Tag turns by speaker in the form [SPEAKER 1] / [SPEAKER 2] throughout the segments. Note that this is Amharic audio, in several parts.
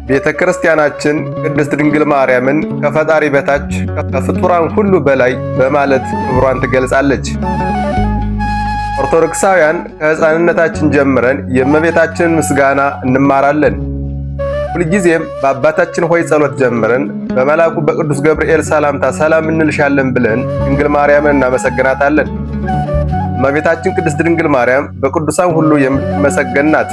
[SPEAKER 1] ቤተ ክርስቲያናችን ቅድስት ድንግል ማርያምን ከፈጣሪ በታች ከፍጡራን ሁሉ በላይ በማለት ክብሯን ትገልጻለች። ኦርቶዶክሳውያን ከሕፃንነታችን ጀምረን የእመቤታችንን ምስጋና እንማራለን። ሁልጊዜም በአባታችን ሆይ ጸሎት ጀምረን በመልአኩ በቅዱስ ገብርኤል ሰላምታ ሰላም እንልሻለን ብለን ድንግል ማርያምን እናመሰግናታለን። እመቤታችን ቅድስት ድንግል ማርያም በቅዱሳን ሁሉ የምትመሰገን ናት።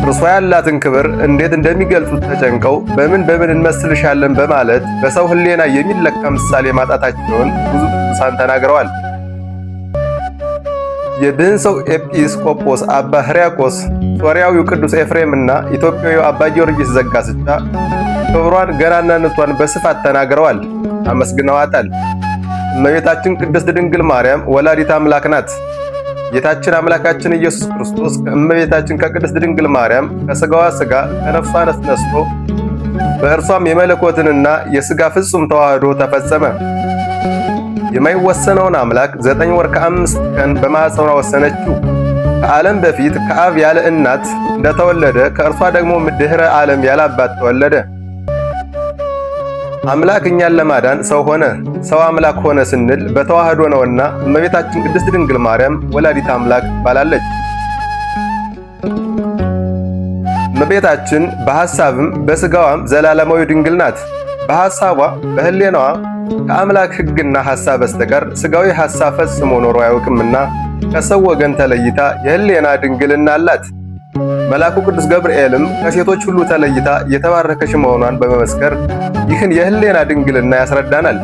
[SPEAKER 1] እርሷ ያላትን ክብር እንዴት እንደሚገልጹት ተጨንቀው በምን እንመስልሻለን በማለት በሰው ሕሊና የሚለካ ምሳሌ ማጣታቸውን ብዙ ቅዱሳን ተናግረዋል። የብህንሰው ኤጲስቆጶስ አባ ሕርያቆስ፣ ሶርያዊው ቅዱስ ኤፍሬምና ኢትዮጵያዊው አባ ጊዮርጊስ ዘጋስጫ ክብሯን ገናናነቷን በስፋት ተናግረዋል፣ አመስግነዋታል። እመቤታችን ቅድስት ድንግል ማርያም ወላዲተ አምላክ ናት። ጌታችን አምላካችን ኢየሱስ ክርስቶስ ከእመቤታችን ከቅድስት ድንግል ማርያም ከሥጋዋ ሥጋ ከነፍሷ ነፍስ ነስቶ በእርሷም የመለኮትንና የሥጋ ፍጹም ተዋህዶ ተፈጸመ። የማይወሰነውን አምላክ 9 ወር ከ5 ቀን በማኅፀኗ ወሰነችው። ከዓለም በፊት ከአብ ያለ እናት እንደተወለደ ከእርሷ ደግሞ ድኅረ ዓለም ያለ አባት ተወለደ። አምላክ እኛን ለማዳን ሰው ሆነ። ሰው አምላክ ሆነ ስንል በተዋህዶ ነውና እመቤታችን ቅድስት ድንግል ማርያም ወላዲተ አምላክ ትባላለች። እመቤታችን በሐሳብም በሥጋዋም ዘላለማዊ ድንግል ናት። በሐሳቧ በሕሊናዋ ከአምላክ ሕግና ሐሳብ በስተቀር ሥጋዊ ሐሳብ ፈጽሞ ኖሮ አያውቅምና ከሰው ወገን ተለይታ የሕሊና ድንግልና አላት። መልአኩ ቅዱስ ገብርኤልም ከሴቶች ሁሉ ተለይታ የተባረከች መሆኗን በመመስከር ይህን የሕሊና ድንግልና ያስረዳናል።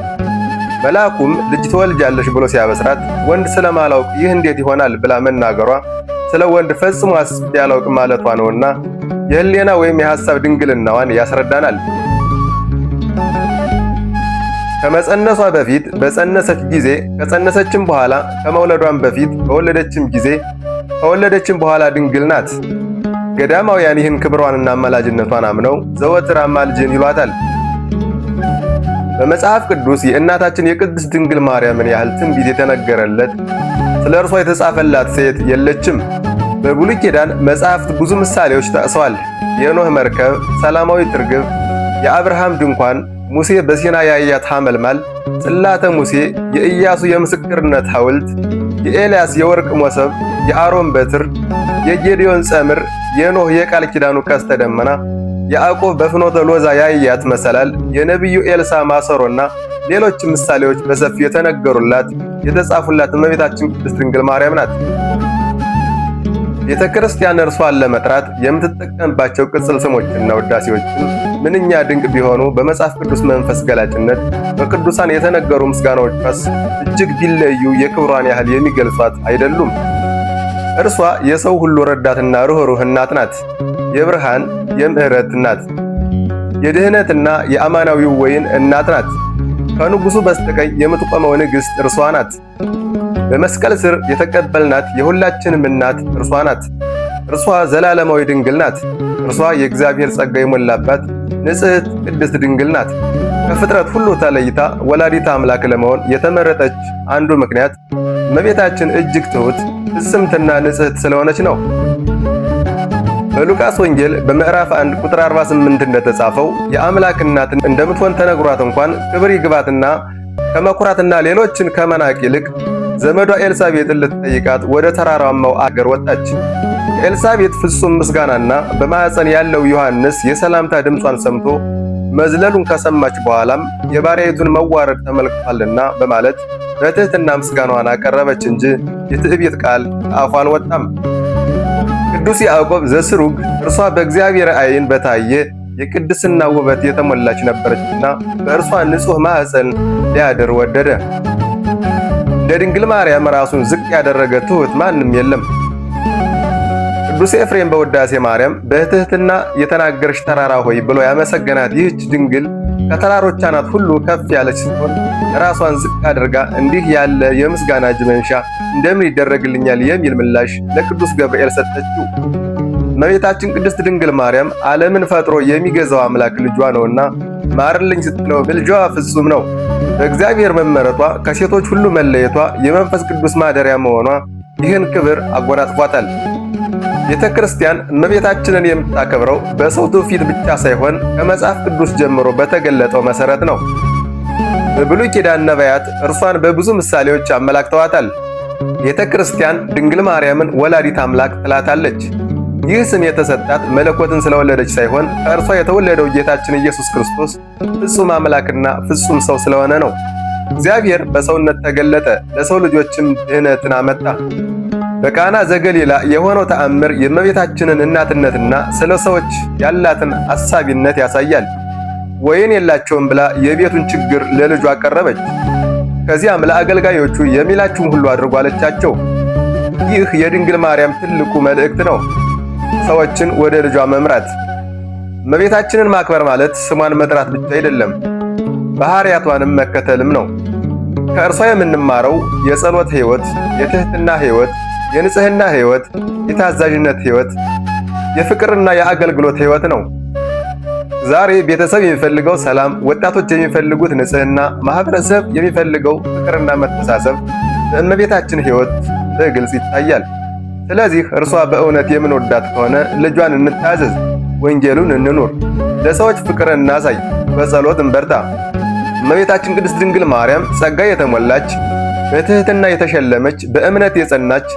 [SPEAKER 1] መልአኩም ልጅ ትወልጃለሽ ብሎ ሲያበስራት ወንድ ስለማላውቅ ይህ እንዴት ይሆናል ብላ መናገሯ ስለ ወንድ ፈጽሞ አስቤ አላውቅም ማለቷ ነውና የሕሊና ወይም የሐሳብ ድንግልናዋን ያስረዳናል። ከመጸነሷ በፊት በጸነሰች ጊዜ፣ ከጸነሰችም በኋላ፣ ከመውለዷም በፊት በወለደችም ጊዜ፣ ከወለደችም በኋላ ድንግል ናት። ገዳማውያን ይህን ክብሯንና አማላጅነቷን አምነው ዘወትር አማልጅን ይሏታል። በመጽሐፍ ቅዱስ የእናታችን የቅድስት ድንግል ማርያምን ያህል ትንቢት የተነገረለት ስለ እርሷ የተጻፈላት ሴት የለችም። በብሉይ ኪዳን መጻሕፍት ብዙ ምሳሌዎች ጠቅሰዋል። የኖህ መርከብ፣ ሰላማዊት ርግብ፣ የአብርሃም ድንኳን፣ ሙሴ በሲና ያያት ሐመልማል፣ ጽላተ ሙሴ፣ የኢያሱ የምስክርነት ሐውልት፣ የኤልያስ የወርቅ መሶብ፣ የአሮን በትር፣ የጌዴዎን ጸምር፣ የኖህ የቃል ኪዳኑ ቀስተ ደመና፣ ያዕቆብ በፍኖተ ሎዛ ያያት መሰላል፣ የነቢዩ ኤልሳ ማሰሮና ሌሎች ምሳሌዎች በሰፊው የተነገሩላት የተጻፉላት እመቤታችን ቅድስት ድንግል ማርያም ናት። ቤተ ክርስቲያን እርሷን ለመጥራት የምትጠቀምባቸው ቅጽል ስሞችና ውዳሴዎችም ምንኛ ድንቅ ቢሆኑ በመጽሐፍ ቅዱስ መንፈስ ገላጭነት በቅዱሳን የተነገሩ ምስጋናዎቿስ እጅግ ቢለዩ የክብሯን ያህል የሚገልጿት አይደሉም። እርሷ የሰው ሁሉ ረዳትና ርኅሩህ እናት ናት። የብርሃን የምሕረት እናት፣ የድኅነትና የአማናዊው ወይን እናት ናት። ከንጉሡ በስተቀኝ የምትቆመው ንግሥት እርሷ ናት። በመስቀል ስር የተቀበልናት የሁላችንም እናት እርሷ ናት። እርሷ ዘላለማዊ ድንግል ናት። እርሷ የእግዚአብሔር ጸጋ የሞላባት ንጽሕት ቅድስት ድንግል ናት። ከፍጥረት ሁሉ ተለይታ ወላዲተ አምላክ ለመሆን የተመረጠች አንዱ ምክንያት እመቤታችን እጅግ ትሑት ፍጽምትና ንጽሕት ስለሆነች ነው። በሉቃስ ወንጌል በምዕራፍ 1 ቁጥር 48 እንደተጻፈው የአምላክ እናት እንደምትሆን ተነግሯት እንኳን ክብር ይግባትና ከመኩራትና ሌሎችን ከመናቅ ይልቅ ዘመዷ ኤልሳቤጥን ልትጠይቃት ወደ ተራራማው አገር ወጣች። የኤልሳቤጥ ፍጹም ምስጋናና በማኅፀን ያለው ዮሐንስ የሰላምታ ድምጿን ሰምቶ መዝለሉን ከሰማች በኋላም የባሪያይቱን መዋረድ ተመልክቷልና በማለት በትሕትና ምስጋናዋን አቀረበች እንጂ የትዕቢት ቃል ከአፏ አልወጣም። ቅዱስ ያዕቆብ ዘስሩግ እርሷ በእግዚአብሔር ዓይን በታየ የቅድስና ውበት የተሞላች ነበረችና በእርሷ ንጹሕ ማኅፀን ሊያድር ወደደ። እንደ ድንግል ማርያም ራሱን ዝቅ ያደረገ ትሑት ማንም የለም። ቅዱስ ኤፍሬም በውዳሴ ማርያም በትሕትና የተናገርሽ ተራራ ሆይ ብሎ ያመሰገናት ይህች ድንግል ከተራሮች አናት ሁሉ ከፍ ያለች ስትሆን ራሷን ዝቅ አድርጋ እንዲህ ያለ የምስጋና እጅ መንሻ እንደምን ይደረግልኛል የሚል ምላሽ ለቅዱስ ገብርኤል ሰጠችው። እመቤታችን ቅድስት ድንግል ማርያም ዓለምን ፈጥሮ የሚገዛው አምላክ ልጇ ነውና ማርልኝ ስትለው ምልጃዋ ፍጹም ነው። በእግዚአብሔር መመረጧ፣ ከሴቶች ሁሉ መለየቷ፣ የመንፈስ ቅዱስ ማደሪያ መሆኗ ይህን ክብር አጎናጽፏታል። ቤተ ክርስቲያን እመቤታችንን የምታከብረው በሰው ትውፊት ብቻ ሳይሆን ከመጽሐፍ ቅዱስ ጀምሮ በተገለጠው መሠረት ነው። በብሉይ ኪዳን ነቢያት እርሷን በብዙ ምሳሌዎች አመላክተዋታል። ቤተ ክርስቲያን ድንግል ማርያምን ወላዲት አምላክ ትላታለች። ይህ ስም የተሰጣት መለኮትን ስለወለደች ሳይሆን ከእርሷ የተወለደው ጌታችን ኢየሱስ ክርስቶስ ፍጹም አምላክና ፍጹም ሰው ስለሆነ ነው። እግዚአብሔር በሰውነት ተገለጠ፣ ለሰው ልጆችም ድኅነትን አመጣ። በቃና ዘገሊላ የሆነው ተአምር የእመቤታችንን እናትነትና ስለ ሰዎች ያላትን አሳቢነት ያሳያል። ወይን የላቸውም ብላ የቤቱን ችግር ለልጇ አቀረበች። ከዚያም ለአገልጋዮቹ የሚላችሁን ሁሉ አድርጉ አለቻቸው። ይህ የድንግል ማርያም ትልቁ መልእክት ነው፣ ሰዎችን ወደ ልጇ መምራት። እመቤታችንን ማክበር ማለት ስሟን መጥራት ብቻ አይደለም፣ ባህሪያቷንም መከተልም ነው። ከእርሷ የምንማረው የጸሎት ሕይወት፣ የትህትና ሕይወት፣ የንጽህና ሕይወት፣ የታዛዥነት ሕይወት፣ የፍቅርና የአገልግሎት ሕይወት ነው። ዛሬ ቤተሰብ የሚፈልገው ሰላም፣ ወጣቶች የሚፈልጉት ንጽህና፣ ማህበረሰብ የሚፈልገው ፍቅርና መተሳሰብ በእመቤታችን ሕይወት በግልጽ ይታያል። ስለዚህ እርሷ በእውነት የምንወዳት ከሆነ ልጇን እንታዘዝ፣ ወንጌሉን እንኑር፣ ለሰዎች ፍቅርን እናሳይ፣ በጸሎት እንበርታ። እመቤታችን ቅድስት ድንግል ማርያም ጸጋ የተሞላች፣ በትህትና የተሸለመች፣ በእምነት የጸናች፣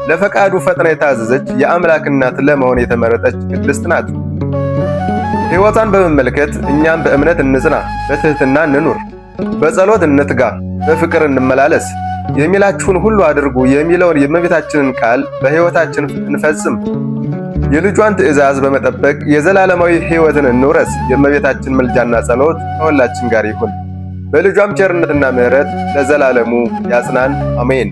[SPEAKER 1] ለፈቃዱ ፈጥና የታዘዘች የአምላክ እናት ለመሆን የተመረጠች ቅድስት ናት። ሕይወቷን በመመልከት እኛም በእምነት እንጽና፣ በትህትና እንኑር፣ በጸሎት እንትጋ፣ በፍቅር እንመላለስ። የሚላችሁን ሁሉ አድርጉ የሚለውን የእመቤታችንን ቃል በሕይወታችን እንፈጽም። የልጇን ትእዛዝ በመጠበቅ የዘላለማዊ ሕይወትን እንውረስ። የእመቤታችን ምልጃና ጸሎት ከሁላችን ጋር ይሁን። በልጇም ቸርነትና ምሕረት ለዘላለሙ ያጽናን። አሜን።